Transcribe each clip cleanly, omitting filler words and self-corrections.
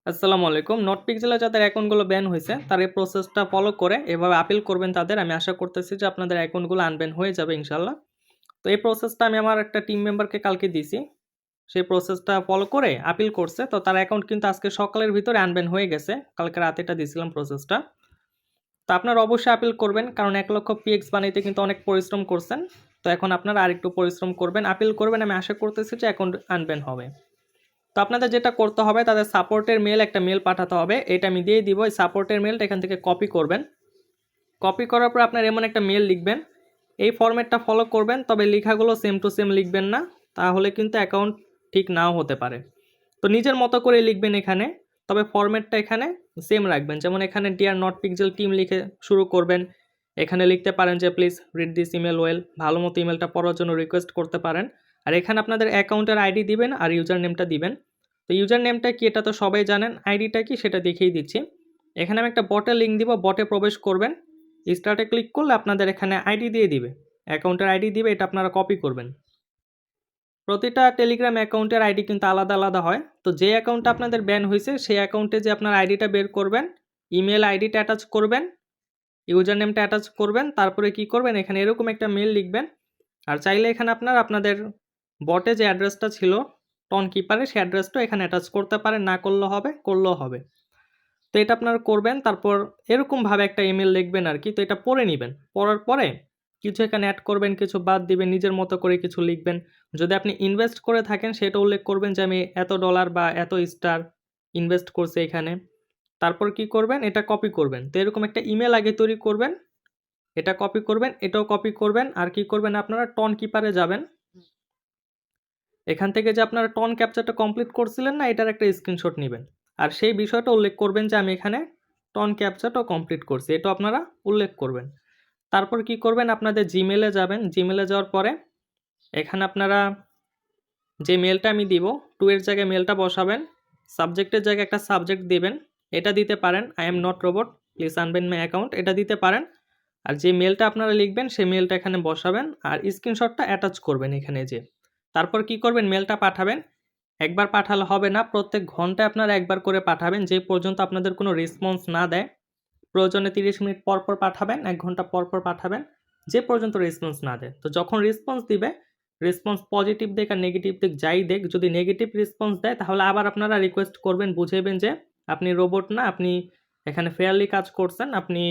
আসসালামু আলাইকুম। নোটপিক্সেলে যাদের অ্যাকাউন্টগুলো ব্যান হইছে, তারা এই প্রসেসটা ফলো করে এভাবে আপিল করবেন তাদের। আমি আশা করতেছি যে আপনাদের অ্যাকাউন্টগুলো আনব্যান হয়ে যাবে ইনশাআল্লাহ। তো এই প্রসেসটা আমি আমার একটা টিম মেম্বারকে কালকে দিছি। সেই প্রসেসটা ফলো করে আপিল করছে। তো তার অ্যাকাউন্ট কিন্তু আজকে সকালের ভিতরে আনব্যান হয়ে গেছে। কালকে রাতে এটা দিছিলাম প্রসেসটা। তো আপনারা অবশ্যই আপিল করবেন কারণ ১ লক্ষ পিএক্স বানাইতে কিন্তু অনেক পরিশ্রম করছেন। তো এখন আপনারা আরেকটু পরিশ্রম করবেন, আপিল করবেন। আমি আশা করতেছি যে অ্যাকাউন্ট আনব্যান হবে। তো আপনাদের যেটা করতে হবে তাদের সাপোর্টের মেল একটা মেল পাঠাতে হবে। এটা আমি দিয়ে দিব। এই সাপোর্টের মেলটা এখান থেকে কপি করবেন। কপি করার পর আপনার এমন একটা মেল লিখবেন। এই ফরম্যাটটা ফলো করবেন, তবে লেখাগুলো সেম টু সেম লিখবেন না, তাহলে কিন্তু অ্যাকাউন্ট ঠিক নাও হতে পারে। তো নিজের মতো করে লিখবেন এখানে, তবে ফরম্যাটটা এখানে সেম রাখবেন। যেমন এখানে ডিয়ার নট পিক্সেল টিম লিখে শুরু করবেন। এখানে লিখতে পারেন যে please read this email well, ভালো মতো ইমেলটা পড়ার জন্য রিকোয়েস্ট করতে পারেন। আর এখানে আপনাদের অ্যাকাউন্টের আইডি দিবেন আর ইউজার নেমটা দিবেন। তো ইউজার নেমটা কি এটা তো সবাই জানেন, আইডিটা কি সেটা দেখিয়ে দিচ্ছি। এখানে আমি একটা বটের লিঙ্ক দিব, বটে প্রবেশ করবেন। স্টার্টে ক্লিক করলে আপনাদের এখানে আইডি দিয়ে দিবে, অ্যাকাউন্টের আইডি দিবে, এটা আপনারা কপি করবেন। প্রতিটা টেলিগ্রাম অ্যাকাউন্টের আইডি কিন্তু আলাদা আলাদা হয়। তো যে অ্যাকাউন্টটা আপনাদের ব্যান হয়েছে সেই অ্যাকাউন্টে যে আপনার আইডিটা বের করবেন, ইমেল আইডিটা অ্যাটাচ করবেন, ইউজার নেমটা অ্যাটাচ করবেন, তারপরে কি করবেন এখানে এরকম একটা মেল লিখবেন। আর চাইলে এখানে আপনাদের বটে যে অ্যাড্রেসটা ছিল টন কিপারে, সেই অ্যাড্রেসটা এখানে অ্যাটাচ করতে পারেন, না করলেও হবে, করলেও হবে। তো এটা আপনারা করবেন। তারপর এরকমভাবে একটা ইমেল লিখবেন আর কি। তো এটা পড়ে নেবেন, পড়ার পরে কিছু এখানে অ্যাড করবেন, কিছু বাদ দিবেন, নিজের মতো করে কিছু লিখবেন। যদি আপনি ইনভেস্ট করে থাকেন সেটা উল্লেখ করবেন যে আমি এত ডলার বা এত স্টার ইনভেস্ট করছি এখানে। তারপর কি করবেন, এটা কপি করবেন। তো এরকম একটা ইমেল আগে তৈরি করবেন, এটা কপি করবেন, এটাও কপি করবেন। আর কি করবেন, আপনারা টন কিপারে যাবেন। এখান থেকে যে আপনারা টন ক্যাপচারটা কমপ্লিট করছিলেন না, এটার একটা স্ক্রিনশট নেবেন। আর সেই বিষয়টা উল্লেখ করবেন যে আমি এখানে টন ক্যাপচারটাও কমপ্লিট করছি, এটা আপনারা উল্লেখ করবেন। তারপর কি করবেন, আপনাদের জিমেলে যাবেন। জিমেলে যাওয়ার পরে এখানে আপনারা যে মেলটা আমি দিব, টু এর জায়গায় মেলটা বসাবেন, সাবজেক্টের জায়গায় একটা সাবজেক্ট দিবেন। এটা দিতে পারেন I am not robot, please আনবেন মাই অ্যাকাউন্ট, এটা দিতে পারেন। আর যে মেলটা আপনারা লিখবেন সেই মেলটা এখানে বসাবেন আর স্ক্রিনশটটা অ্যাটাচ করবেন এখানে যে। তারপর কি করবেন, মেলটা পাঠাবেন। একবার পাঠালে হবে না, প্রত্যেক ঘন্টায় আপনারা একবার করে পাঠাবেন, যে পর্যন্ত আপনাদের কোনো রেসপন্স না দেয়। প্রয়োজনে 30 মিনিট পর পর পাঠাবেন, 1 ঘন্টা পর পর পাঠাবেন, যে পর্যন্ত রেসপন্স না দেয়। তো যখন রেসপন্স দিবে, রেসপন্স পজিটিভ দিক আর নেগেটিভ দিক যাই দিক, যদি নেগেটিভ রেসপন্স দেয় তাহলে আবার আপনারা রিকোয়েস্ট করবেন, বুঝাইবেন যে আপনি রোবট না, আপনি এখানে ফেয়ারলি কাজ করছেন, আপনি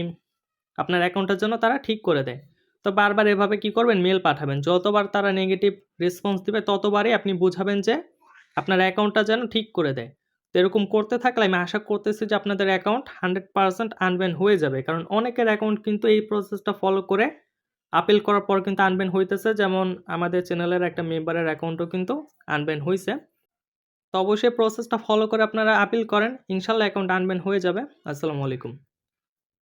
আপনার অ্যাকাউন্টের জন্য তারা ঠিক করে দেয়। তো বারবার এভাবে কি করবেন, মেল পাঠাবেন। যতবার তারা নেগেটিভ রেসপন্স দিবে ততবারই আপনি বুঝাবেন যে আপনার অ্যাকাউন্টটা যেন ঠিক করে দেয়। তো এরকম করতে থাকলে আমি আশা করতেছি যে আপনাদের অ্যাকাউন্ট 100% আনব্যান হয়ে যাবে। কারণ অনেকের অ্যাকাউন্ট কিন্তু এই প্রসেসটা ফলো করে আপিল করার পর কিন্তু আনব্যান হইতেছে। যেমন আমাদের চ্যানেলের একটা মেম্বারের অ্যাকাউন্টও কিন্তু আনব্যান হইছে। তো অবশ্যই প্রসেসটা ফলো করে আপনারা আপিল করেন, ইনশাল্লাহ অ্যাকাউন্ট আনব্যান হয়ে যাবে। আসসালামু আলাইকুম।